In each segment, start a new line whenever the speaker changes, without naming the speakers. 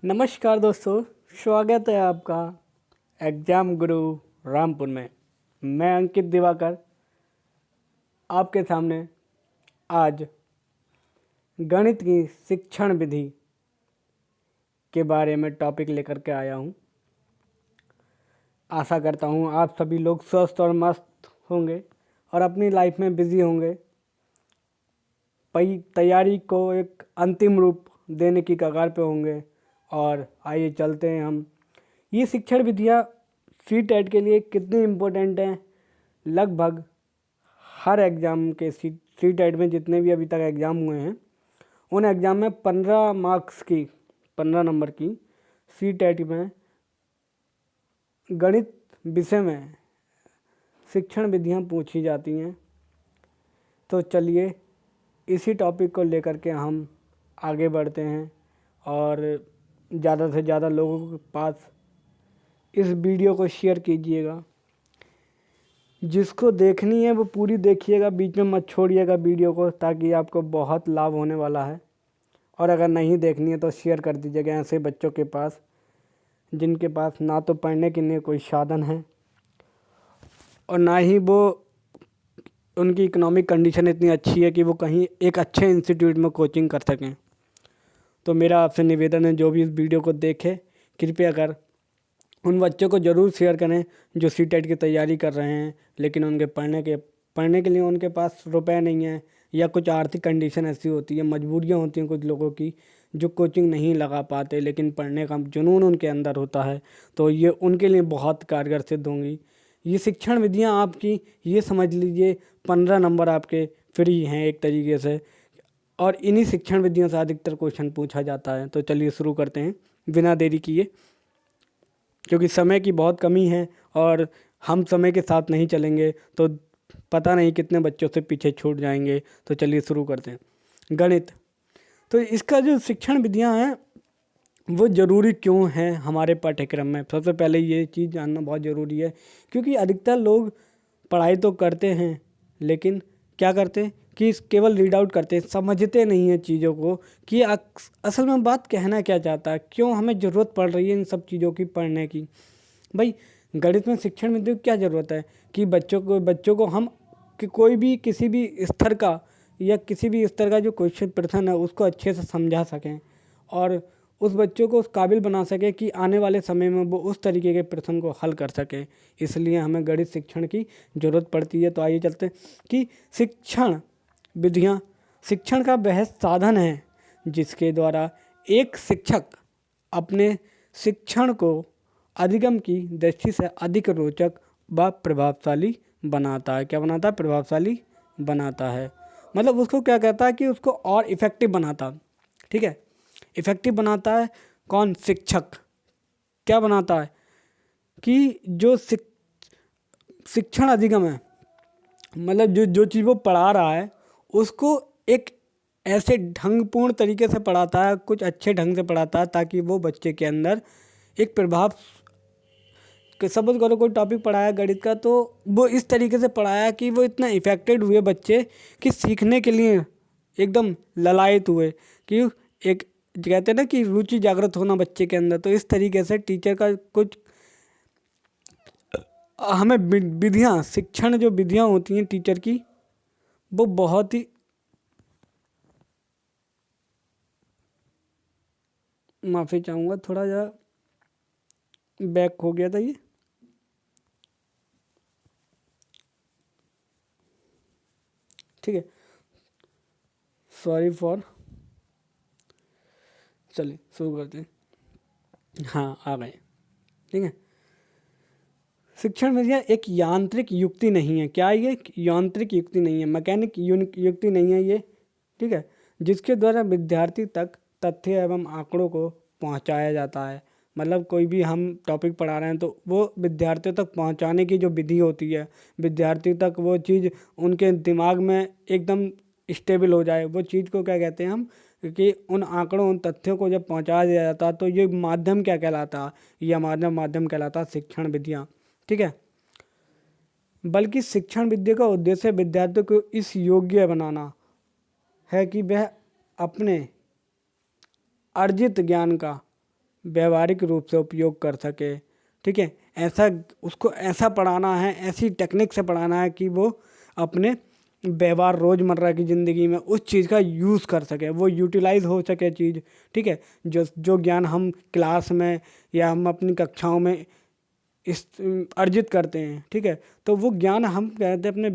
नमस्कार दोस्तों, स्वागत है आपका एग्जाम गुरु रामपुर में। मैं अंकित दिवाकर आपके सामने आज गणित की शिक्षण विधि के बारे में टॉपिक लेकर के आया हूँ। आशा करता हूँ आप सभी लोग स्वस्थ और मस्त होंगे और अपनी लाइफ में बिजी होंगे, तैयारी को एक अंतिम रूप देने की कगार पे होंगे। और आइए चलते हैं हम, ये शिक्षण विधियाँ सीटेट के लिए कितनी इम्पोर्टेंट हैं। लगभग हर एग्ज़ाम के सीटेट में जितने भी अभी तक एग्ज़ाम हुए हैं, उन एग्ज़ाम में 15 नंबर की सीटेट में गणित विषय में शिक्षण विधियाँ पूछी जाती हैं। तो चलिए इसी टॉपिक को लेकर के हम आगे बढ़ते हैं और ज़्यादा से ज़्यादा लोगों के पास इस वीडियो को शेयर कीजिएगा। जिसको देखनी है वो पूरी देखिएगा, बीच में मत छोड़िएगा वीडियो को, ताकि आपको बहुत लाभ होने वाला है। और अगर नहीं देखनी है तो शेयर कर दीजिएगा ऐसे बच्चों के पास जिनके पास ना तो पढ़ने के लिए कोई साधन है और ना ही वो उनकी इकोनॉमिक कंडीशन इतनी अच्छी है कि वो कहीं एक अच्छे इंस्टीट्यूट में कोचिंग कर सकें। तो मेरा आपसे निवेदन है, जो भी इस वीडियो को देखे कृपया कर उन बच्चों को ज़रूर शेयर करें जो सीटेट की तैयारी कर रहे हैं, लेकिन उनके पढ़ने के लिए उनके पास रुपए नहीं है, या कुछ आर्थिक कंडीशन ऐसी होती है, मजबूरियां होती हैं कुछ लोगों की जो कोचिंग नहीं लगा पाते, लेकिन पढ़ने का जुनून उनके अंदर होता है। तो ये उनके लिए बहुत कारगर सिद्ध होंगी ये शिक्षण विधियाँ आपकी। ये समझ लीजिए 15 नंबर आपके फ्री हैं एक तरीके से, और इन्हीं शिक्षण विधियों से अधिकतर क्वेश्चन पूछा जाता है। तो चलिए शुरू करते हैं बिना देरी किए, क्योंकि समय की बहुत कमी है और हम समय के साथ नहीं चलेंगे तो पता नहीं कितने बच्चों से पीछे छूट जाएंगे। तो चलिए शुरू करते हैं गणित। तो इसका जो शिक्षण विधियां हैं वो ज़रूरी क्यों हैं हमारे पाठ्यक्रम में, सबसे पहले ये चीज़ जानना बहुत ज़रूरी है। क्योंकि अधिकतर लोग पढ़ाई तो करते हैं, लेकिन क्या करते हैं कि केवल रीड आउट करते हैं, समझते नहीं हैं चीज़ों को कि असल में बात कहना क्या चाहता है, क्यों हमें ज़रूरत पड़ रही है इन सब चीज़ों की पढ़ने की। भाई गणित में शिक्षण में तो क्या ज़रूरत है कि बच्चों को हम कि कोई भी किसी भी स्तर का या किसी भी स्तर का जो क्वेश्चन प्रश्न है उसको अच्छे से समझा सकें और उस बच्चों को उस काबिल बना सके कि आने वाले समय में वो उस तरीके के प्रश्न को हल कर सके। इसलिए हमें गणित शिक्षण की ज़रूरत पड़ती है। तो आइए चलते हैं कि शिक्षण विधियाँ शिक्षण का वह साधन है जिसके द्वारा एक शिक्षक अपने शिक्षण को अधिगम की दृष्टि से अधिक रोचक व प्रभावशाली बनाता है। क्या बनाता है? प्रभावशाली बनाता है। मतलब उसको क्या कहता है कि उसको और इफ़ेक्टिव बनाता, ठीक है। इफ़ेक्टिव बनाता है कौन? शिक्षक। क्या बनाता है कि जो शिक्षण अधिगम है, मतलब जो चीज़ वो पढ़ा रहा है उसको एक ऐसे ढंगपूर्ण तरीके से पढ़ाता है, कुछ अच्छे ढंग से पढ़ाता है, ताकि वो बच्चे के अंदर एक प्रभाव। सपोज करो कोई टॉपिक पढ़ाया गणित का, तो वो इस तरीके से पढ़ाया कि वो इतना इफेक्टेड हुए बच्चे कि सीखने के लिए एकदम ललायत हुए, कि एक कहते हैं ना कि रुचि जागृत होना बच्चे के अंदर। तो इस तरीके से टीचर का कुछ हमें विधियाँ, शिक्षण जो विधियाँ होती हैं टीचर की, वो बहुत ही माफ़ी चाहूँगा, थोड़ा जा बैक हो गया था ये। ठीक है, सॉरी फॉर। चलिए शुरू करते हैं। हाँ, आ गए। ठीक है, शिक्षण विधियाँ एक यांत्रिक युक्ति नहीं है। क्या ये? यांत्रिक युक्ति नहीं है, मैकेनिक युक्ति नहीं है ये, ठीक है, जिसके द्वारा विद्यार्थी तक तथ्य एवं आंकड़ों को पहुंचाया जाता है। मतलब कोई भी हम टॉपिक पढ़ा रहे हैं तो वो विद्यार्थियों तक पहुंचाने की जो विधि होती है, विद्यार्थी तक वो चीज़ उनके दिमाग में एकदम स्टेबल हो जाए, वो चीज़ को क्या कहते हैं हम, कि उन आंकड़ों, उन तथ्यों को जब पहुंचा दिया जाता है तो ये माध्यम क्या कहलाता? ये हमारा माध्यम कहलाता शिक्षण विधियाँ, ठीक है। बल्कि शिक्षण विद्या का उद्देश्य विद्यार्थियों को इस योग्य बनाना है कि वह अपने अर्जित ज्ञान का व्यवहारिक रूप से उपयोग कर सके। ठीक है, ऐसा उसको ऐसा पढ़ाना है, ऐसी टेक्निक से पढ़ाना है कि वो अपने व्यवहार रोज़मर्रा की ज़िंदगी में उस चीज़ का यूज़ कर सके, वो यूटिलाइज़ हो सके चीज़। ठीक है, जो जो ज्ञान हम क्लास में या हम अपनी कक्षाओं में इस अर्जित करते हैं, ठीक है, तो वो ज्ञान हम कहते हैं अपने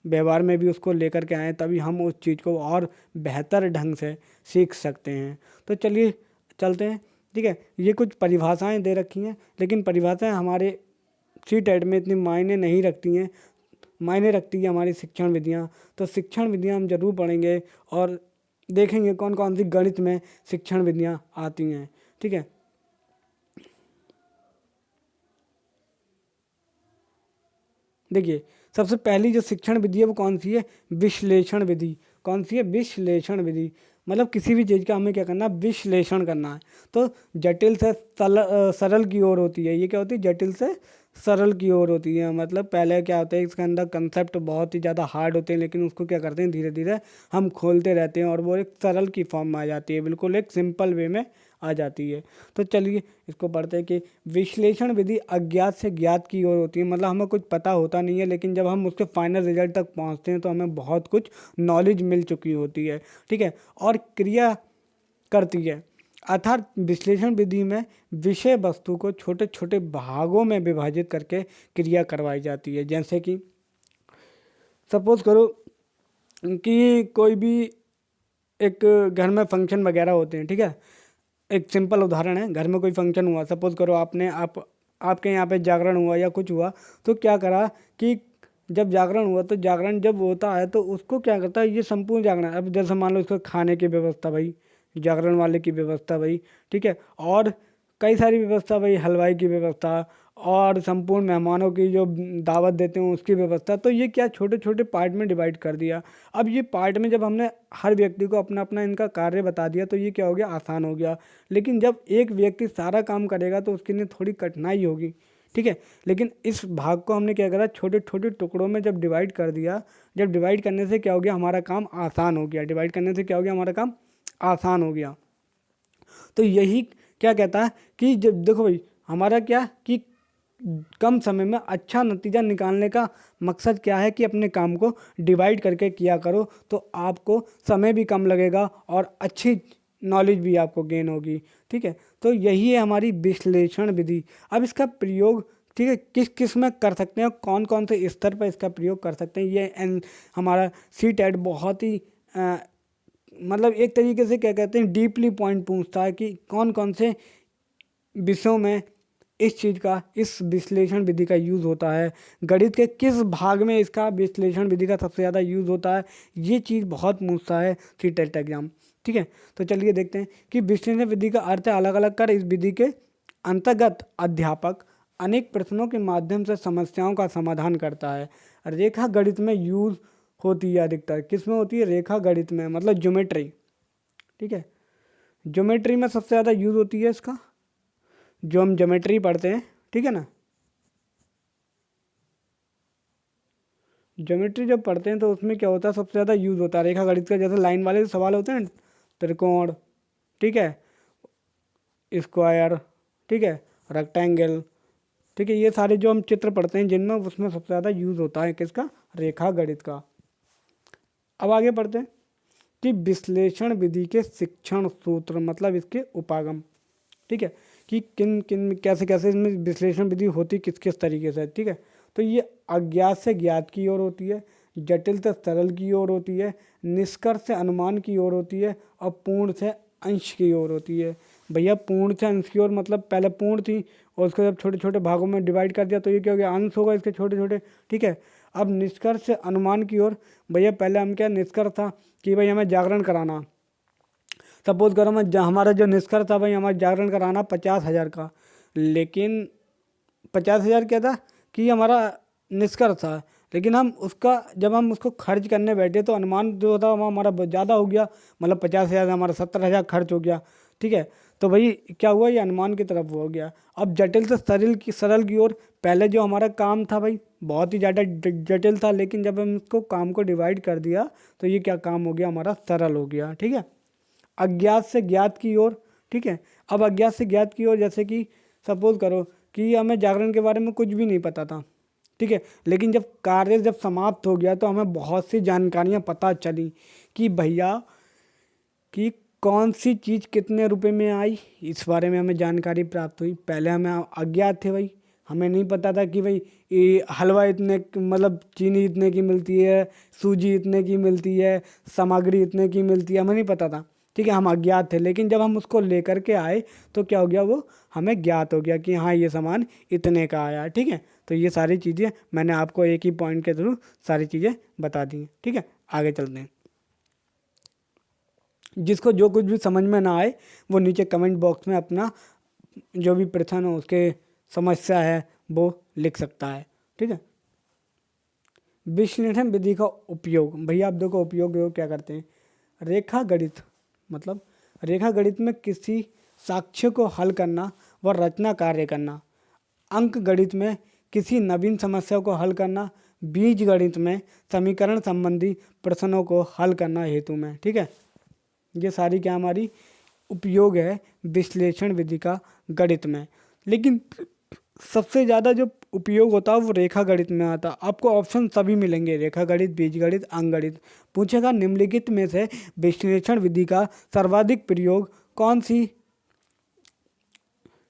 व्यवहार में भी उसको लेकर के आएँ, तभी हम उस चीज़ को और बेहतर ढंग से सीख सकते हैं। तो चलिए चलते हैं। ठीक है, ये कुछ परिभाषाएं दे रखी हैं, लेकिन परिभाषाएं हमारे सीटेट में इतनी मायने नहीं रखती हैं, मायने रखती है हमारी शिक्षण विधियाँ। तो शिक्षण विधियाँ हम जरूर पढ़ेंगे और देखेंगे कौन कौन सी गणित में शिक्षण विधियाँ आती हैं। ठीक है, देखिए सबसे पहली जो शिक्षण विधि है वो कौन सी है? विश्लेषण विधि। कौन सी है? विश्लेषण विधि। मतलब किसी भी चीज़ का हमें क्या करना है? विश्लेषण करना है। तो जटिल से सरल की ओर होती है। ये क्या होती है? जटिल से सरल की ओर होती है। मतलब पहले क्या होता है, इसके अंदर कंसेप्ट बहुत ही ज़्यादा हार्ड होते हैं, लेकिन उसको क्या करते हैं, धीरे धीरे हम खोलते रहते हैं और वो एक सरल की फॉर्म में आ जाती है, बिल्कुल एक सिंपल वे में आ जाती है। तो चलिए इसको पढ़ते हैं कि विश्लेषण विधि अज्ञात से ज्ञात की ओर होती है। मतलब हमें कुछ पता होता नहीं है, लेकिन जब हम उसके फाइनल रिजल्ट तक पहुंचते हैं तो हमें बहुत कुछ नॉलेज मिल चुकी होती है। ठीक है, और क्रिया करती है। अर्थात विश्लेषण विधि में विषय वस्तु को छोटे छोटे भागों में विभाजित करके क्रिया करवाई जाती है। जैसे कि सपोज करो कि कोई भी एक घर में फंक्शन वगैरह होते हैं। ठीक है, एक सिंपल उदाहरण है, घर में कोई फंक्शन हुआ, सपोज करो आपके यहाँ पे जागरण हुआ या कुछ हुआ, तो क्या करा कि जब जागरण हुआ तो जागरण जब होता है तो उसको क्या करता है, ये संपूर्ण जागरण, अब जैसे मान लो इसको खाने की व्यवस्था भाई, जागरण वाले की व्यवस्था भाई। ठीक है, और कई सारी व्यवस्था भाई, हलवाई की व्यवस्था और संपूर्ण मेहमानों की जो दावत देते हैं उसकी व्यवस्था। तो ये क्या छोटे छोटे पार्ट में डिवाइड कर दिया। अब ये पार्ट में जब हमने हर व्यक्ति को अपना अपना इनका कार्य बता दिया तो ये क्या हो गया, आसान हो गया। लेकिन जब एक व्यक्ति सारा काम करेगा तो उसके लिए थोड़ी कठिनाई होगी। ठीक है, लेकिन इस भाग को हमने क्या करा, छोटे छोटे टुकड़ों में जब डिवाइड कर दिया, जब डिवाइड करने से क्या हो गया, हमारा काम आसान हो गया। डिवाइड करने से क्या हो गया, हमारा काम आसान हो गया। तो यही क्या कहता है कि जब देखो भाई, हमारा क्या कि कम समय में अच्छा नतीजा निकालने का मकसद क्या है कि अपने काम को डिवाइड करके किया करो, तो आपको समय भी कम लगेगा और अच्छी नॉलेज भी आपको गेन होगी। ठीक है, तो यही है हमारी विश्लेषण विधि। अब इसका प्रयोग, ठीक है, किस किस में कर सकते हैं, कौन कौन से स्तर पर इसका प्रयोग कर सकते हैं, ये हमारा सीटेट बहुत ही मतलब एक तरीके से क्या कहते हैं, डीपली पॉइंट पूछता है कि कौन कौन से विषयों में इस चीज़ का, इस विश्लेषण विधि का यूज़ होता है, गणित के किस भाग में इसका विश्लेषण विधि का सबसे ज़्यादा यूज़ होता है। ये चीज़ बहुत पूछता है सीटेट एग्जाम। ठीक है, तो चलिए देखते हैं कि विश्लेषण विधि का अर्थ है अलग अलग कर। इस विधि के अंतर्गत अध्यापक अनेक प्रश्नों के माध्यम से समस्याओं का समाधान करता है। रेखा गणित में यूज़ होती है अधिकतर, किस में होती है, रेखा गणित में, मतलब ज्योमेट्री। ठीक है, ज्योमेट्री में सबसे ज़्यादा यूज़ होती है इसका, जो हम ज्योमेट्री पढ़ते हैं। ठीक है ना, ज्योमेट्री जब पढ़ते हैं तो उसमें क्या होता है, सबसे ज़्यादा यूज़ होता है रेखा गणित का। जैसे लाइन वाले सवाल होते हैं, त्रिकोण, ठीक है, स्क्वायर, ठीक है, रेक्टेंगल, ठीक है, ये सारे जो हम चित्र पढ़ते हैं जिनमें, उसमें सबसे ज़्यादा यूज़ होता है किसका, रेखा गणित का। अब आगे पढ़ते हैं कि विश्लेषण विधि के शिक्षण सूत्र, मतलब इसके उपागम। ठीक है, कि किन किन कैसे कैसे इसमें विश्लेषण विधि होती, किस किस तरीके से। ठीक है, तो ये अज्ञात से ज्ञात की ओर होती है, जटिल से सरल की ओर होती है, निष्कर्ष से अनुमान की ओर होती है, और पूर्ण से अंश की ओर होती है। भैया पूर्ण से अंश की ओर मतलब पहले पूर्ण थी और उसको जब छोटे छोटे भागों में डिवाइड कर दिया तो ये क्या हो गया, अंश होगा इसके छोटे छोटे। ठीक है, अब निष्कर्ष से अनुमान की ओर, भैया पहले हम क्या, निष्कर्ष था कि भाई हमें जागरण कराना। सपोज करो मैं हमारा जो निष्कर्ष था भाई, हमारा जागरण कराना 50,000 का, लेकिन 50,000 क्या था कि हमारा निष्कर्ष था, लेकिन हम उसका जब हम उसको खर्च करने बैठे तो अनुमान जो था वो हमारा बहुत ज़्यादा हो गया, मतलब 50,000 हमारा 70,000 खर्च हो गया। ठीक है, तो भाई क्या हुआ, ये अनुमान की तरफ हो गया। अब जटिल से सरल की ओर, पहले जो हमारा काम था भाई बहुत ही ज़्यादा जटिल था, लेकिन जब हम इसको काम को डिवाइड कर दिया तो ये क्या काम हो गया, हमारा सरल हो गया। ठीक है, अज्ञात से ज्ञात की ओर, ठीक ठीक है। अब अज्ञात से ज्ञात की ओर, जैसे कि सपोज करो कि हमें जागरण के बारे में कुछ भी नहीं पता था, ठीक है, लेकिन जब कार्य जब समाप्त हो गया तो हमें बहुत सी जानकारियाँ पता चली कि भैया कि कौन सी चीज़ कितने रुपए में आई, इस बारे में हमें जानकारी प्राप्त हुई। पहले हमें अज्ञात थे भाई, हमें नहीं पता था कि भाई ये हलवा इतने मतलब चीनी इतने की मिलती है, सूजी इतने की मिलती है, सामग्री इतने की मिलती है, हमें नहीं पता था, ठीक है, हम अज्ञात थे। लेकिन जब हम उसको लेकर के आए तो क्या हो गया, वो हमें ज्ञात हो गया कि हाँ ये सामान इतने का आया, ठीक है। तो ये सारी चीज़ें मैंने आपको एक ही पॉइंट के थ्रू सारी चीज़ें बता दी हैं, ठीक है। आगे चलते हैं। जिसको जो कुछ भी समझ में ना आए वो नीचे कमेंट बॉक्स में अपना जो भी प्रश्न हो, उसके समस्या है वो लिख सकता है, ठीक है। विश्लेषण विधि का उपयोग, भैया आप देखो उपयोग क्या करते हैं। रेखा गणित मतलब रेखा गणित में किसी साक्ष्य को हल करना व रचना कार्य करना। अंक गणित में किसी नवीन समस्या को हल करना। बीज गणित में समीकरण संबंधी प्रश्नों को हल करना हेतु में, ठीक है। ये सारी क्या हमारी उपयोग है विश्लेषण विधि का गणित में। लेकिन सबसे ज़्यादा जो उपयोग होता है वो रेखा गणित में आता है। आपको ऑप्शन सभी मिलेंगे, रेखा गणित, बीजगणित, अंकगणित। पूछेगा निम्नलिखित में से विश्लेषण विधि का सर्वाधिक प्रयोग कौन सी,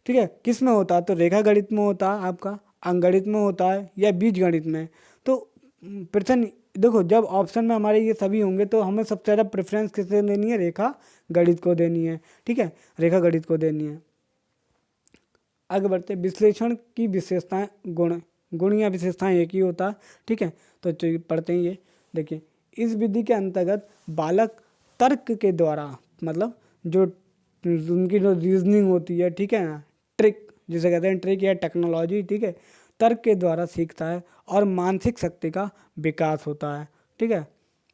ठीक है, किस में होता है, तो रेखा गणित में होता है आपका, अंकगणित में होता है या बीज गणित में। तो प्रश्न देखो, जब ऑप्शन में हमारे ये सभी होंगे तो हमें सबसे ज़्यादा प्रेफरेंस किसे देनी है, रेखा गणित को देनी है, ठीक है, रेखा गणित को देनी है। आगे बढ़ते, विश्लेषण की विशेषताएं, गुण या विशेषताएं एक ही होता है, ठीक है। तो पढ़ते हैं ये, देखिए इस विधि के अंतर्गत बालक तर्क के द्वारा, मतलब जो उनकी जो रीजनिंग होती है, ठीक है ना, ट्रिक जिसे कहते हैं, ट्रिक या टेक्नोलॉजी, ठीक है, तर्क के द्वारा सीखता है और मानसिक शक्ति का विकास होता है, ठीक है।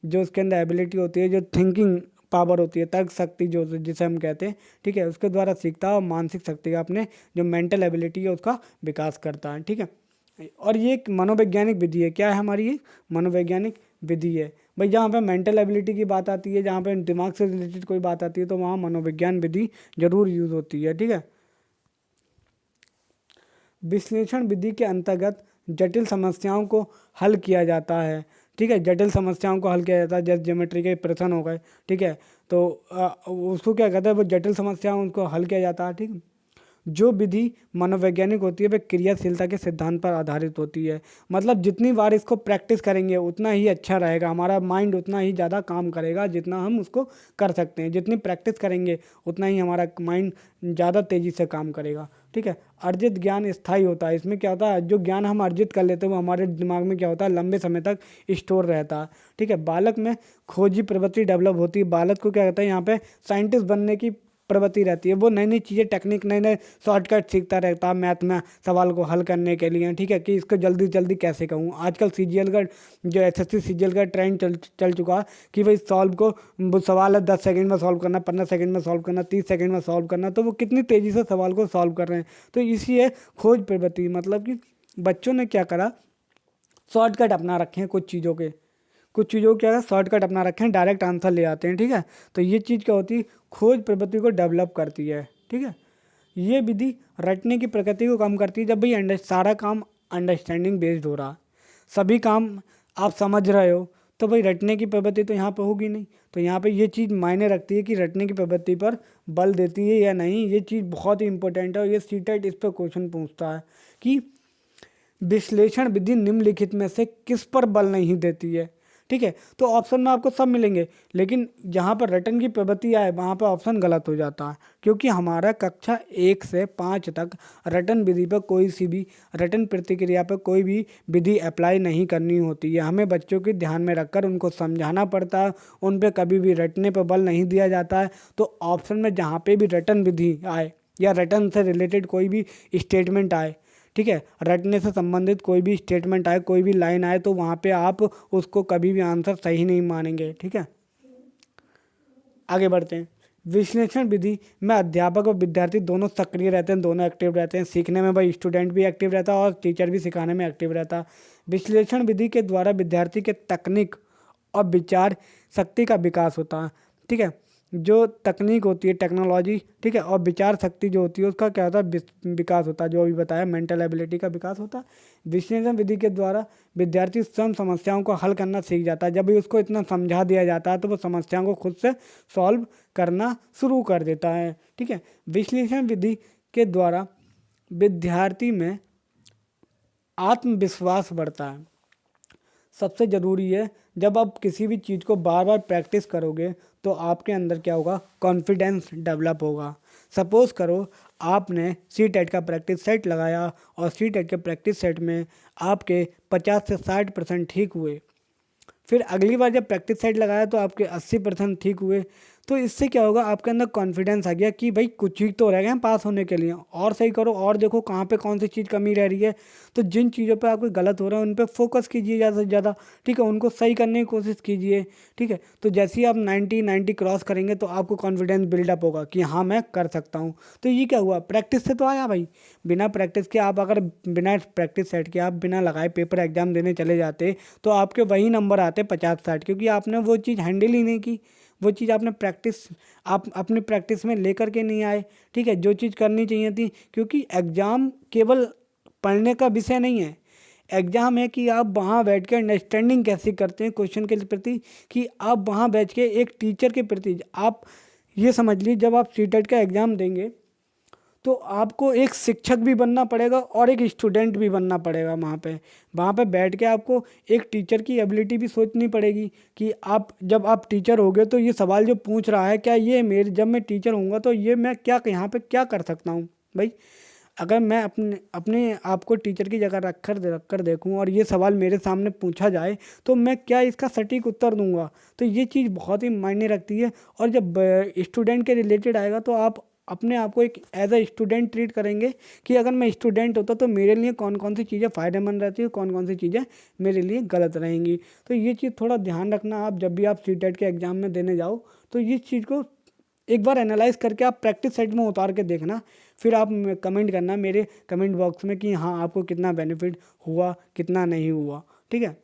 जो उसके अंदर एबिलिटी होती है, जो थिंकिंग पावर होती है, तर्क शक्ति जो जिसे हम कहते हैं, ठीक है, उसके द्वारा सीखता है और मानसिक शक्ति का, अपने जो मेंटल एबिलिटी है उसका विकास करता है, ठीक है। और ये एक मनोवैज्ञानिक विधि है। क्या है हमारी ये मनोवैज्ञानिक विधि है भाई। जहाँ पे मेंटल एबिलिटी की बात आती है, जहाँ पे दिमाग से रिलेटेड कोई बात आती है, तो वहाँ मनोविज्ञान विधि जरूर यूज होती है, ठीक है। विश्लेषण विधि के अंतर्गत जटिल समस्याओं को हल किया जाता है, ठीक है, जटिल समस्याओं को हल किया जाता है, जैसे ज्योमेट्री के प्रश्न हो गए, ठीक है, तो उसको क्या कहते हैं, वो जटिल समस्याओं उनको हल किया जाता है, ठीक है। जो विधि मनोवैज्ञानिक होती है वह क्रियाशीलता के सिद्धांत पर आधारित होती है। मतलब जितनी बार इसको प्रैक्टिस करेंगे उतना ही अच्छा रहेगा, हमारा माइंड उतना ही ज़्यादा काम करेगा जितना हम उसको कर सकते हैं। जितनी प्रैक्टिस करेंगे उतना ही हमारा माइंड ज़्यादा तेज़ी से काम करेगा, ठीक है। अर्जित ज्ञान स्थायी होता है। इसमें क्या होता है, जो ज्ञान हम अर्जित कर लेते हैं वो हमारे दिमाग में क्या होता है, लंबे समय तक स्टोर रहता है, ठीक है। बालक में खोजी प्रवृत्ति डेवलप होती है। बालक को क्या कहता है, यहाँ पे साइंटिस्ट बनने की प्रवृत्ति रहती है। वो नई नई चीज़ें, टेक्निक, नए नए शॉर्टकट सीखता रहता है मैथ में सवाल को हल करने के लिए, ठीक है, कि इसको जल्दी जल्दी कैसे कहूँ। आजकल सीजीएल का जो एसएससी सीजीएल का ट्रेंड चल चुका है कि भाई सॉल्व को, वो सवाल है 10 सेकंड में सॉल्व करना, 15 सेकंड में सॉल्व करना, 30 सेकंड में सॉल्व करना, तो वो कितनी तेज़ी से सवाल को सॉल्व कर रहे हैं। तो इसी है खोज प्रवृत्ति। मतलब कि बच्चों ने क्या करा, शॉर्टकट अपना रखे हैं कुछ चीज़ों के, कुछ चीज़ों क्या है, शॉर्टकट अपना रखे हैं, डायरेक्ट आंसर ले आते हैं, ठीक है। तो ये चीज़ क्या होती है, खोज प्रवृत्ति को डेवलप करती है, ठीक है। ये विधि रटने की प्रकृति को कम करती है। जब भाई सारा काम अंडरस्टैंडिंग बेस्ड हो रहा, सभी काम आप समझ रहे हो, तो भाई रटने की प्रवृत्ति तो यहाँ पे होगी नहीं। तो यहाँ पे ये चीज़ मायने रखती है कि रटने की प्रवृत्ति पर बल देती है या नहीं। ये चीज़ बहुत ही इंपॉर्टेंट है और ये सीटेट इस पर क्वेश्चन पूछता है कि विश्लेषण विधि निम्नलिखित में से किस पर बल नहीं देती है, ठीक है। तो ऑप्शन में आपको सब मिलेंगे, लेकिन जहाँ पर रटन की प्रवृत्ति आए वहाँ पर ऑप्शन गलत हो जाता है, क्योंकि हमारा कक्षा 1 से 5 तक रटन विधि पर कोई सी भी रटन प्रतिक्रिया पर कोई भी विधि अप्लाई नहीं करनी होती है। हमें बच्चों के ध्यान में रखकर उनको समझाना पड़ता है, उन पर कभी भी रटने पर बल नहीं दिया जाता है। तो ऑप्शन में जहाँ पर भी रटन विधि आए या रटन से रिलेटेड कोई भी स्टेटमेंट आए, ठीक है, रटने से संबंधित कोई भी स्टेटमेंट आए, कोई भी लाइन आए, तो वहाँ पे आप उसको कभी भी आंसर सही नहीं मानेंगे, ठीक है। आगे बढ़ते हैं। विश्लेषण विधि में अध्यापक और विद्यार्थी दोनों सक्रिय रहते हैं, दोनों एक्टिव रहते हैं। सीखने में भाई स्टूडेंट भी एक्टिव रहता है और टीचर भी सिखाने में एक्टिव रहता है। विश्लेषण विधि के द्वारा विद्यार्थी के तकनीक और विचार शक्ति का विकास होता है, ठीक है। जो तकनीक होती है, टेक्नोलॉजी, ठीक है, और विचार शक्ति जो होती है उसका क्या होता है, विकास होता है। जो अभी बताया, मेंटल एबिलिटी का विकास होता है। विश्लेषण विधि के द्वारा विद्यार्थी स्वयं समस्याओं को हल करना सीख जाता है। जब भी उसको इतना समझा दिया जाता है तो वो समस्याओं को खुद से सॉल्व करना शुरू कर देता है, ठीक है। विश्लेषण विधि के द्वारा विद्यार्थी में आत्मविश्वास बढ़ता है। सबसे ज़रूरी है, जब आप किसी भी चीज़ को बार बार प्रैक्टिस करोगे तो आपके अंदर क्या होगा, कॉन्फिडेंस डेवलप होगा। सपोज़ करो आपने सी टेट का प्रैक्टिस सेट लगाया और सी टेट के प्रैक्टिस सेट में आपके 50 से 60% ठीक हुए। फिर अगली बार जब प्रैक्टिस सेट लगाया तो आपके 80% ठीक हुए। तो इससे क्या होगा, आपके अंदर कॉन्फिडेंस आ गया कि भाई कुछ ही तो रह गए हैं पास होने के लिए, और सही करो और देखो कहाँ पे कौन सी चीज़ कमी रह रही है। तो जिन चीज़ों पे आपको गलत हो रहा है उन पे फोकस कीजिए ज़्यादा से ज़्यादा, ठीक है, उनको सही करने की कोशिश कीजिए, ठीक है। तो जैसे ही आप 90 क्रॉस करेंगे तो आपको कॉन्फिडेंस बिल्डअप होगा कि हाँ मैं कर सकता हूँ। तो ये क्या हुआ, प्रैक्टिस से तो आया भाई। बिना प्रैक्टिस के आप अगर बिना प्रैक्टिस सेट के आप बिना लगाए पेपर एग्जाम देने चले जाते तो आपके वही नंबर आते 50-60, क्योंकि आपने वो चीज़ हैंडल ही नहीं की। वो चीज़ आपने प्रैक्टिस, आप अपनी प्रैक्टिस में लेकर के नहीं आए, ठीक है, जो चीज़ करनी चाहिए थी। क्योंकि एग्ज़ाम केवल पढ़ने का विषय नहीं है। एग्ज़ाम है कि आप वहाँ बैठ के अंडरस्टैंडिंग कैसे करते हैं क्वेश्चन के प्रति, कि आप वहाँ बैठ के एक टीचर के प्रति, आप ये समझ लीजिए जब आप सीटेट का एग्ज़ाम देंगे तो आपको एक शिक्षक भी बनना पड़ेगा और एक स्टूडेंट भी बनना पड़ेगा। वहाँ पे बैठ के आपको एक टीचर की एबिलिटी भी सोचनी पड़ेगी कि आप जब आप टीचर होगे तो ये सवाल जो पूछ रहा है, क्या ये मेरे, जब मैं टीचर होऊंगा तो ये मैं क्या यहाँ पे क्या कर सकता हूँ भाई। अगर मैं अपने अपने आप को टीचर की जगह रख कर देखूँ और ये सवाल मेरे सामने पूछा जाए तो मैं क्या इसका सटीक उत्तर दूंगा। तो ये चीज़ बहुत ही मायने रखती है। और जब स्टूडेंट के रिलेटेड आएगा तो आप अपने आप को एक एज अ स्टूडेंट ट्रीट करेंगे कि अगर मैं स्टूडेंट होता तो मेरे लिए कौन कौन सी चीज़ें फ़ायदेमंद रहती है, कौन कौन सी चीज़ें मेरे लिए गलत रहेंगी। तो ये चीज़ थोड़ा ध्यान रखना, आप जब भी आप सीटेट के एग्ज़ाम में देने जाओ तो ये चीज़ को एक बार एनालाइज करके आप प्रैक्टिस सेट में उतार के देखना। फिर आप कमेंट करना मेरे कमेंट बॉक्स में कि हाँ आपको कितना बेनिफिट हुआ, कितना नहीं हुआ, ठीक है।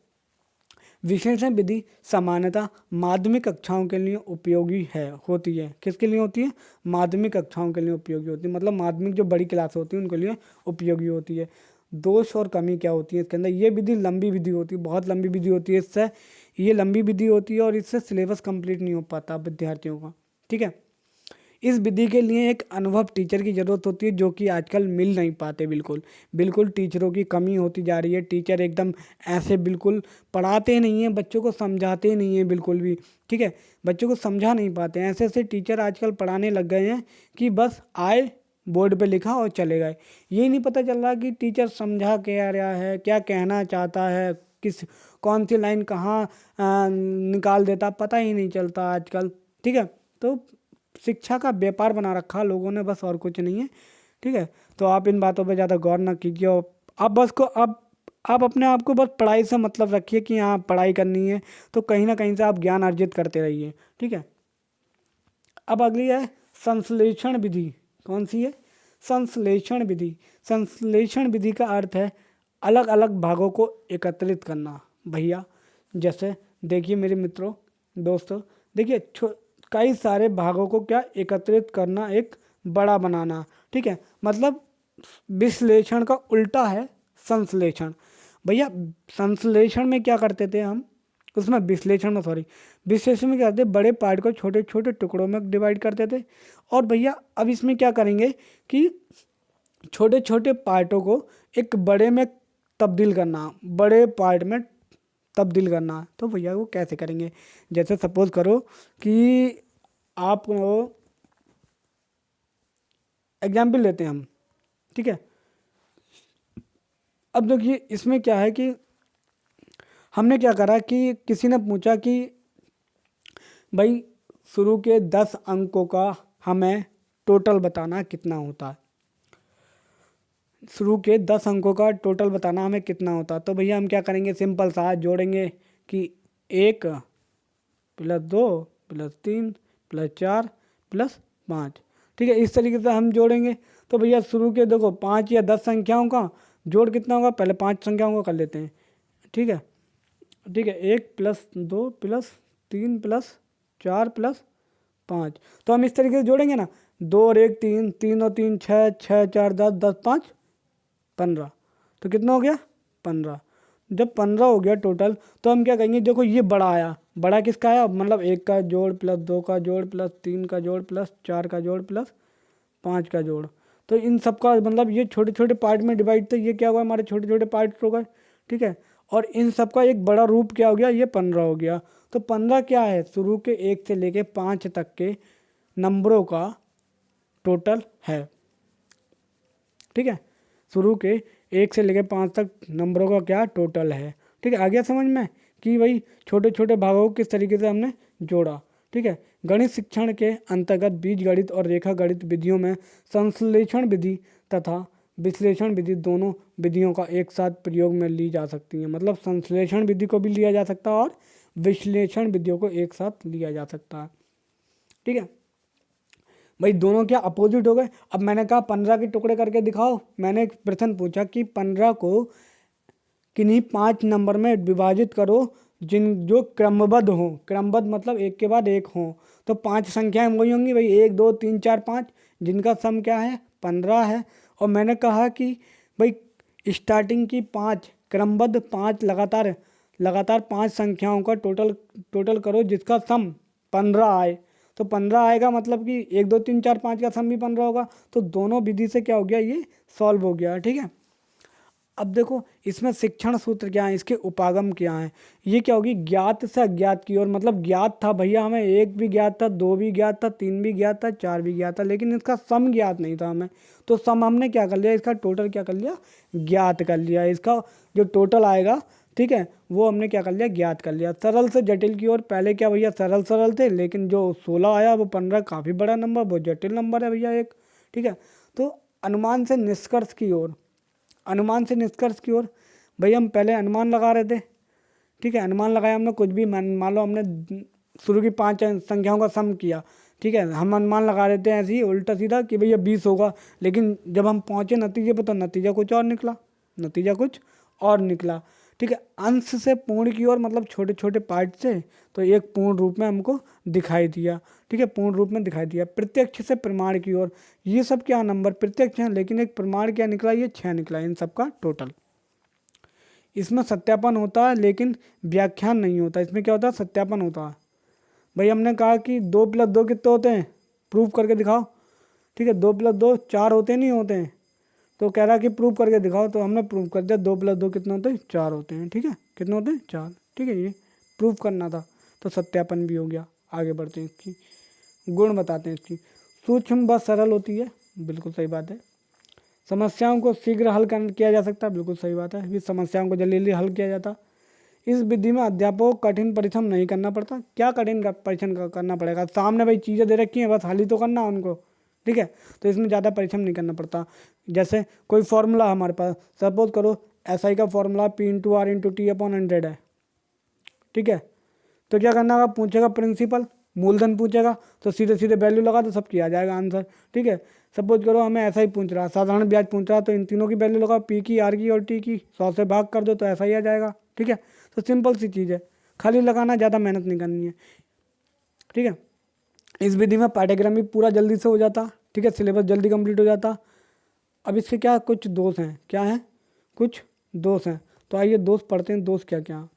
विश्लेषण विधि सामान्यतः माध्यमिक कक्षाओं के लिए उपयोगी होती है। किसके लिए होती है, माध्यमिक कक्षाओं के लिए उपयोगी होती है, मतलब माध्यमिक जो बड़ी क्लास होती है उनके लिए उपयोगी होती है। दोष और कमी क्या होती है इसके अंदर, ये विधि लंबी विधि होती है, बहुत लंबी विधि होती है। इससे ये लंबी विधि होती है और इससे सिलेबस कंप्लीट नहीं हो पाता विद्यार्थियों का, ठीक है। इस विधि के लिए एक अनुभव टीचर की ज़रूरत होती है, जो कि आजकल मिल नहीं पाते। बिल्कुल बिल्कुल टीचरों की कमी होती जा रही है। टीचर एकदम ऐसे बिल्कुल पढ़ाते नहीं हैं, बच्चों को समझाते नहीं हैं बिल्कुल भी, ठीक है, बच्चों को समझा नहीं पाते हैं। ऐसे ऐसे टीचर आजकल पढ़ाने लग गए हैं कि बस आए, बोर्ड पे लिखा और चले गए। ये नहीं पता चल रहा कि टीचर समझा क्या रहा है, क्या कहना चाहता है, किस कौन सी लाइन कहाँ निकाल देता, पता ही नहीं चलता आजकल, ठीक है। तो शिक्षा का व्यापार बना रखा लोगों ने, बस और कुछ नहीं है, ठीक है। तो आप इन बातों पे ज़्यादा गौर ना कीजिए और आप बस को आप अपने आप को बस पढ़ाई से मतलब रखिए कि हाँ पढ़ाई करनी है, तो कहीं ना कहीं से आप ज्ञान अर्जित करते रहिए, ठीक है। अब अगली है संश्लेषण विधि। कौन सी है, संश्लेषण विधि। संश्लेषण विधि का अर्थ है अलग अलग भागों को एकत्रित करना। भैया जैसे देखिए मेरे मित्रों, दोस्तों, देखिए कई सारे भागों को क्या एकत्रित करना, एक बड़ा बनाना, ठीक है। मतलब विश्लेषण का उल्टा है संश्लेषण। भैया संश्लेषण में क्या करते थे हम, उसमें विश्लेषण में सॉरी विश्लेषण में क्या करते, बड़े पार्ट को छोटे छोटे टुकड़ों में डिवाइड करते थे। और भैया अब इसमें क्या करेंगे कि छोटे छोटे पार्टों को एक बड़े में तब्दील करना, बड़े पार्ट में तब्दील करना। तो भैया वो कैसे करेंगे, जैसे सपोज करो कि आप एग्जाम्पल लेते हैं हम, ठीक है। अब देखिए इसमें क्या है कि हमने क्या करा कि किसी ने पूछा कि भाई शुरू के 10 अंकों का हमें टोटल बताना कितना होता है, शुरू के 10 अंकों का टोटल बताना हमें कितना होता है। तो भैया हम क्या करेंगे, सिंपल सा जोड़ेंगे कि 1 + 2 + 3 + 4 + 5, ठीक है। इस तरीके से हम जोड़ेंगे। तो भैया शुरू के देखो 5 या 10 संख्याओं का जोड़ कितना होगा, पहले 5 संख्याओं का कर लेते हैं, ठीक है, ठीक है। 1 + 2 + 3 + 4 + 5। तो हम इस तरीके से जोड़ेंगे ना, 2 और 1 3, 3 और 3 6, 6 4 10, 10 5 15। तो कितना हो गया 15। जब 15 हो गया टोटल, तो हम क्या कहेंगे, देखो ये बड़ा आया, बड़ा किसका आया, मतलब 1 का जोड़ प्लस 2 का जोड़ प्लस 3 का जोड़ प्लस 4 का जोड़ प्लस 5 का जोड़। तो इन सब का मतलब ये छोटे छोटे पार्ट में डिवाइड थे, ये क्या हुआ हमारे छोटे छोटे पार्ट हो गए, ठीक है। और इन सब का एक बड़ा रूप क्या हो गया, ये 15 हो गया। तो 15 क्या है, शुरू के 1 से लेके 5 तक के नंबरों का टोटल है, ठीक है। शुरू के 1 से लेके 5 तक नंबरों का क्या टोटल है, ठीक है। आ गया समझ में कि भाई छोटे छोटे भागों को किस तरीके से हमने जोड़ा, ठीक है। गणित शिक्षण के अंतर्गत बीजगणित और रेखा गणित विधियों में संश्लेषण विधि तथा विश्लेषण विधि दोनों विधियों का एक साथ प्रयोग में ली जा सकती है। मतलब संश्लेषण विधि को भी लिया जा सकता है और विश्लेषण विधियों को एक साथ लिया जा सकता है, ठीक है। भाई दोनों क्या अपोजिट हो गए। अब मैंने कहा 15 के टुकड़े करके दिखाओ, मैंने एक प्रश्न पूछा कि 15 को किन्हीं 5 नंबर में विभाजित करो जिन जो क्रमबद्ध हों, क्रमबद्ध मतलब एक के बाद एक हों। तो 5 संख्याएं वही होंगी भाई, 1 2 3 4 5, जिनका सम क्या है 15 है। और मैंने कहा कि भाई स्टार्टिंग की 5 क्रमबद्ध 5 लगातार 5 संख्याओं का टोटल करो जिसका सम 15 आए। तो 15 आएगा, मतलब कि 1 2 3 4 5 का सम भी 15 होगा। तो दोनों विधि से क्या हो गया, ये सॉल्व हो गया, ठीक है। अब देखो इसमें शिक्षण सूत्र क्या है, इसके उपागम क्या है। ये क्या होगी, ज्ञात से अज्ञात की ओर। मतलब ज्ञात था भैया हमें, 1 भी ज्ञात था, 2 भी ज्ञात था, 3 भी ज्ञात था, 4 भी ज्ञात था, लेकिन इसका सम ज्ञात नहीं था हमें। तो सम हमने क्या कर लिया, इसका टोटल क्या कर लिया, ज्ञात कर लिया। इसका जो टोटल आएगा, ठीक है, वो हमने क्या कर लिया, ज्ञात कर लिया। सरल से जटिल की ओर, पहले क्या भैया सरल सरल थे, लेकिन जो 16 आया वो 15 काफ़ी बड़ा नंबर, वो जटिल नंबर है भैया एक, ठीक है। तो अनुमान से निष्कर्ष की ओर, अनुमान से निष्कर्ष की ओर भाई हम पहले अनुमान लगा रहे थे, ठीक है। अनुमान लगाया हमने, कुछ भी मान लो हमने शुरू की 5 संख्याओं का सम किया, ठीक है। हम अनुमान लगा रहे थे ऐसे ही उल्टा सीधा कि भैया 20 होगा, लेकिन जब हम पहुँचे नतीजे पर तो नतीजा कुछ और निकला, नतीजा कुछ और निकला, ठीक है। अंश से पूर्ण की ओर मतलब छोटे छोटे पार्ट से, तो एक पूर्ण रूप में हमको दिखाई दिया, ठीक है, पूर्ण रूप में दिखाई दिया। प्रत्यक्ष से प्रमाण की ओर, ये सब क्या नंबर प्रत्यक्ष हैं, लेकिन एक प्रमाण क्या निकला, ये 6 निकला इन सब का टोटल। इसमें सत्यापन होता है लेकिन व्याख्यान नहीं होता। इसमें क्या होता है, सत्यापन होता है। भाई हमने कहा कि 2 + 2 कितने होते हैं, प्रूव करके दिखाओ, ठीक है। 2 + 2 4 होते नहीं होते हैं, तो कह रहा कि प्रूव करके दिखाओ, तो हमने प्रूव कर दिया। 2 + 2 कितने होते हैं, 4 होते हैं, ठीक है। कितने होते हैं, 4, ठीक है। ये प्रूव करना था, तो सत्यापन भी हो गया। आगे बढ़ते हैं, इसकी गुण बताते हैं इसकी। सूक्ष्म व सरल होती है, बिल्कुल सही बात है। समस्याओं को शीघ्र हल किया जा सकता है, बिल्कुल सही बात है। इस समस्याओं को जल्दी जल्दी हल किया जाता। इस विधि में अध्यापकों को कठिन परिश्रम नहीं करना पड़ता। क्या कठिन परिश्रम करना पड़ेगा, सामने भाई चीज़ें दे रखी हैं, बस हल ही तो करना है उनको, ठीक है। तो इसमें ज़्यादा परिश्रम नहीं करना पड़ता। जैसे कोई फॉर्मूला हमारे पास, सपोज करो SI का फॉर्मूला P × R × T/100 है, ठीक है। तो क्या करना होगा, पूछेगा प्रिंसिपल, मूलधन पूछेगा, तो सीधे सीधे वैल्यू लगा तो सबकी आ जाएगा आंसर, ठीक है। सपोज करो हमें ऐसा ही पूछ रहा है, साधारण ब्याज पूछ रहा है, तो इन तीनों की वैल्यू लगाओ, P की, R की और T की, 100 से भाग कर दो तो ऐसा ही आ जाएगा, ठीक है। तो सिंपल सी चीज़ है, खाली लगाना, ज़्यादा मेहनत नहीं करनी है, ठीक है। इस विधि में पाठ्यक्रम भी पूरा जल्दी से हो जाता, ठीक है, सिलेबस जल्दी कंप्लीट हो जाता। अब इसके क्या कुछ दोष हैं, क्या हैं, कुछ दोष हैं। तो आइए दोष पढ़ते हैं, दोष क्या क्या।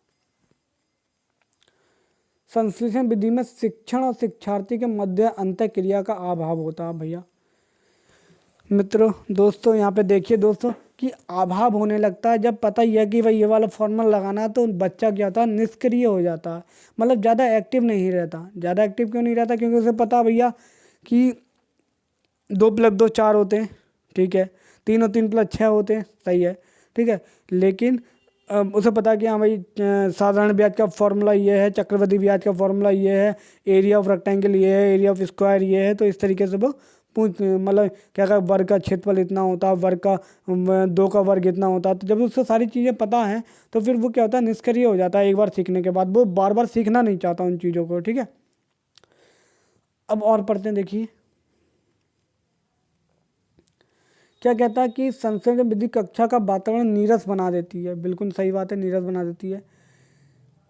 संश्लेषण विधि में शिक्षण और शिक्षार्थी के मध्य अंतर क्रिया का अभाव होता है भैया। मित्रों, दोस्तों यहाँ पे देखिए दोस्तों कि अभाव होने लगता है जब पता ही है कि भाई ये वाला फॉर्मूला लगाना है, तो बच्चा क्या होता है, निष्क्रिय हो जाता है। मतलब ज़्यादा एक्टिव नहीं रहता। ज़्यादा एक्टिव क्यों नहीं रहता, क्योंकि उसे पता भैया कि 2 + 2 4 होते हैं, ठीक है। 3 और 3 + 6 होते हैं, सही है, ठीक है। लेकिन उसे पता कि हाँ भाई साधारण ब्याज का फॉर्मूला ये है, चक्रवृद्धि ब्याज का फॉर्मूला ये है, एरिया ऑफ रेक्टेंगल ये है, एरिया ऑफ स्क्वायर ये है। तो इस तरीके से वो मतलब क्या क्या वर्ग का क्षेत्रफल इतना होता है, वर्ग का 2 का वर्ग इतना होता है। तो जब उससे सारी चीज़ें पता हैं, तो फिर वो क्या होता है, निष्क्रिय हो जाता है। एक बार सीखने के बाद वो बार बार सीखना नहीं चाहता उन चीज़ों को, ठीक है। अब और पढ़ते हैं, देखिए क्या कहता है कि संश्लेषण विधि कक्षा का वातावरण नीरस बना देती है। बिल्कुल सही बात है, नीरस बना देती है।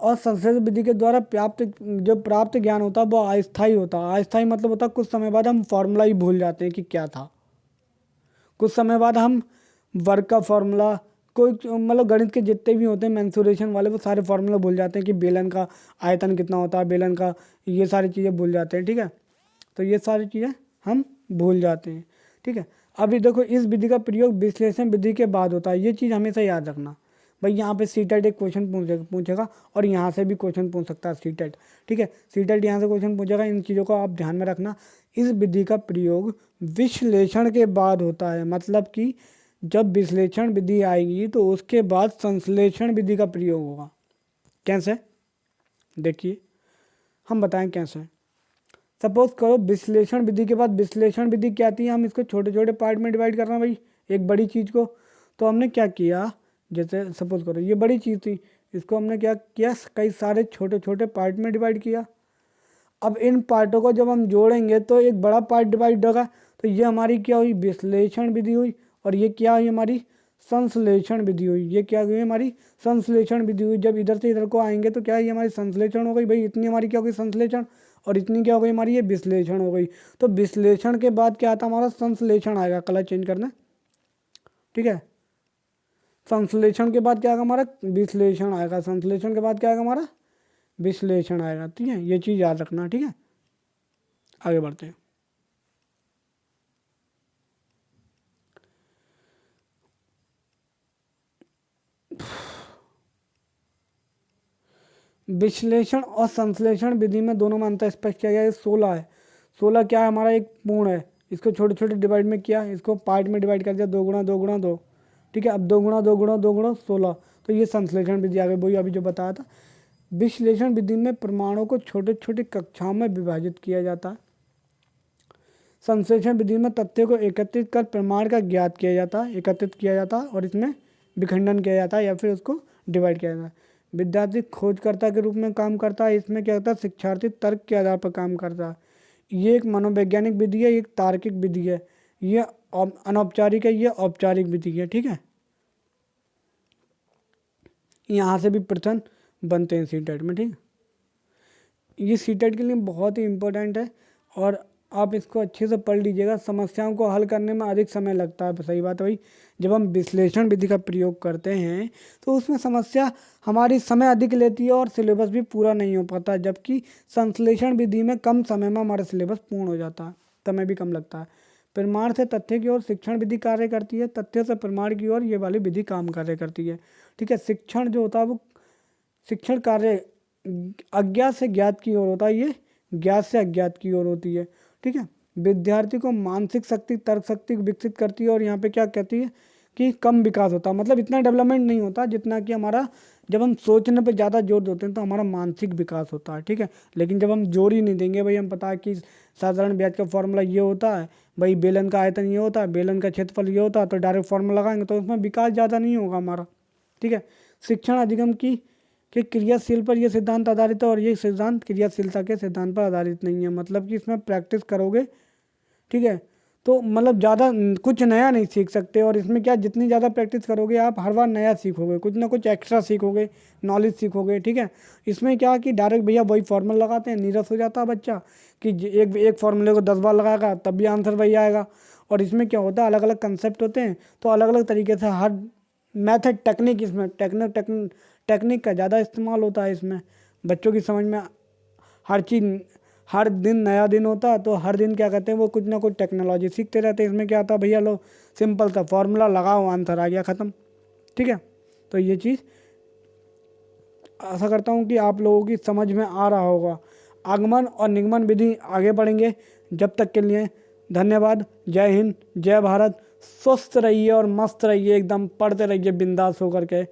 और संश्लेषण विधि के द्वारा प्राप्त ज्ञान होता है वो अस्थायी होता है। अस्थायी मतलब होता है कुछ समय बाद हम फॉर्मूला ही भूल जाते हैं कि क्या था। कुछ समय बाद हम वर्क का फॉर्मूला, कोई मतलब गणित के जितने भी होते हैं मेंसुरेशन वाले, वो सारे फॉर्मूला भूल जाते हैं कि बेलन का आयतन कितना होता है, बेलन का, ये सारी चीज़ें भूल जाते हैं। ठीक है, तो ये सारी चीज़ें हम भूल जाते हैं। ठीक है, अभी देखो इस विधि का प्रयोग विश्लेषण विधि के बाद होता है। ये चीज़ हमेशा याद रखना भाई। यहाँ पे सीटेट एक क्वेश्चन पूछेगा और यहाँ से भी क्वेश्चन पूछ सकता है सीटेट। ठीक है, सीटेट यहाँ से क्वेश्चन पूछेगा, इन चीज़ों को आप ध्यान में रखना। इस विधि का प्रयोग विश्लेषण के बाद होता है, मतलब कि जब विश्लेषण विधि आएगी तो उसके बाद संश्लेषण विधि का प्रयोग होगा। कैसे? देखिए हम बताएं कैसे। सपोज करो विश्लेषण विधि के बाद विश्लेषण विधि क्या आती है, हम इसको छोटे छोटे पार्ट में डिवाइड कर रहे हैं भाई, एक बड़ी चीज़ को। तो हमने क्या किया, जैसे सपोज करो ये बड़ी चीज़ थी, इसको हमने क्या किया, कई सारे छोटे छोटे पार्ट में डिवाइड किया। अब इन पार्टों को जब हम जोड़ेंगे तो एक बड़ा पार्ट डिवाइड होगा। तो ये हमारी क्या हुई, विश्लेषण विधि हुई। और ये क्या हुई, हमारी संश्लेषण विधि हुई। ये क्या हुई, हमारी संश्लेषण विधि हुई। जब इधर से इधर को आएंगे तो क्या है, ये हमारी संश्लेषण हो गई भाई। इतनी हमारी क्या हो गई, संश्लेषण, और इतनी क्या हो गई हमारी, ये विश्लेषण हो गई। तो विश्लेषण के बाद क्या आता, हमारा संश्लेषण आएगा। कलर चेंज करना, ठीक है। संश्लेषण के बाद क्या आएगा हमारा, विश्लेषण आएगा। संश्लेषण के बाद क्या आएगा हमारा, विश्लेषण आएगा। ठीक है, ये चीज़ याद रखना। ठीक है, आगे बढ़ते हैं। विश्लेषण और संश्लेषण विधि में दोनों में अंतर स्पष्ट किया गया है। 16 है। 16 क्या है, हमारा एक पूर्ण है। इसको छोटे छोटे डिवाइड में किया, इसको पार्ट में डिवाइड कर दिया, 2 गुणा 2 गुणा 2। ठीक है, अब 2 गुणा 2 गुणा 2 गुणा 16। तो ये संश्लेषण विधि आ गई, वही अभी जो बताया था। विश्लेषण विधि में परमाणु को छोटे छोटे कक्षाओं में विभाजित किया जाता है। संश्लेषण विधि में तथ्यों को एकत्रित कर प्रमाण का ज्ञात किया जाता है, एकत्रित किया जाता है और इसमें विखंडन किया जाता है या फिर उसको डिवाइड किया जाता है। विद्यार्थी खोजकर्ता के रूप में काम करता है। इसमें क्या होता है, शिक्षार्थी तर्क के आधार पर काम करता है। ये एक मनोवैज्ञानिक विधि है, एक तार्किक विधि है। ये अनौपचारिक है, ये औपचारिक विधि है। ठीक है, यहाँ से भी प्रश्न बनते हैं सीटेट में। ठीक है, ये सीटेट के लिए बहुत ही इम्पोर्टेंट है और आप इसको अच्छे से पढ़ लीजिएगा। समस्याओं को हल करने में अधिक समय लगता है, सही बात है भाई। जब हम विश्लेषण विधि का प्रयोग करते हैं तो उसमें समस्या हमारी समय अधिक लेती है और सिलेबस भी पूरा नहीं हो पाता, जबकि संश्लेषण विधि में कम समय में हमारा सिलेबस पूर्ण हो जाता है, समय भी कम लगता है। प्रमाण से तथ्य की ओर शिक्षण विधि कार्य करती है, तथ्य से प्रमाण की ओर ये वाली विधि काम कार्य करती है। ठीक है, शिक्षण जो होता है वो शिक्षण कार्य अज्ञात से ज्ञात की ओर होता है, ये ज्ञात से अज्ञात की ओर होती है। ठीक है, विद्यार्थी को मानसिक शक्ति, तर्क शक्ति विकसित करती है और यहाँ पे क्या कहती है कि कम विकास होता है, मतलब इतना डेवलपमेंट नहीं होता जितना कि हमारा, जब हम सोचने पे ज़्यादा जोर देते हैं तो हमारा मानसिक विकास होता है। ठीक है, लेकिन जब हम जोर ही नहीं देंगे भाई, हम पता है कि साधारण ब्याज का फॉर्मूला ये होता है भाई, बेलन का आयतन ये होता है, बेलन का क्षेत्रफल ये होता है, तो डायरेक्ट फॉर्मूला लगाएंगे तो उसमें विकास ज़्यादा नहीं होगा हमारा। ठीक है, शिक्षण अधिगम की कि क्रियाशील पर यह सिद्धांत आधारित है और ये सिद्धांत क्रियाशीलता के सिद्धांत पर आधारित नहीं है, मतलब कि इसमें प्रैक्टिस करोगे, ठीक है, तो मतलब ज़्यादा कुछ नया नहीं सीख सकते। और इसमें क्या, जितनी ज़्यादा प्रैक्टिस करोगे आप हर बार नया सीखोगे, कुछ ना कुछ एक्स्ट्रा सीखोगे, नॉलेज सीखोगे। ठीक है, इसमें क्या कि डायरेक्ट भैया वही फॉर्मूला लगाते हैं, नीरस हो जाता है बच्चा कि एक फार्मूले को 10 बार लगाएगा तब भी आंसर वही आएगा। और इसमें क्या होता है, अलग अलग कंसेप्ट होते हैं, तो अलग अलग तरीके से हर मेथड, टेक्निक, इसमें टेक्निक का ज़्यादा इस्तेमाल होता है। इसमें बच्चों की समझ में हर चीज़, हर दिन नया दिन होता है तो हर दिन क्या कहते हैं वो कुछ ना कुछ टेक्नोलॉजी सीखते रहते हैं। इसमें क्या आता है भैया, लो सिंपल सा फॉर्मूला लगाओ, आंसर आ गया, ख़त्म। ठीक है, तो ये चीज़ आशा करता हूँ कि आप लोगों की समझ में आ रहा होगा। आगमन और निगमन विधि आगे बढ़ेंगे, जब तक के लिए धन्यवाद। जय हिंद, जय भारत। स्वस्थ रहिए और मस्त रहिए, एकदम पढ़ते रहिए बिंदास होकर के।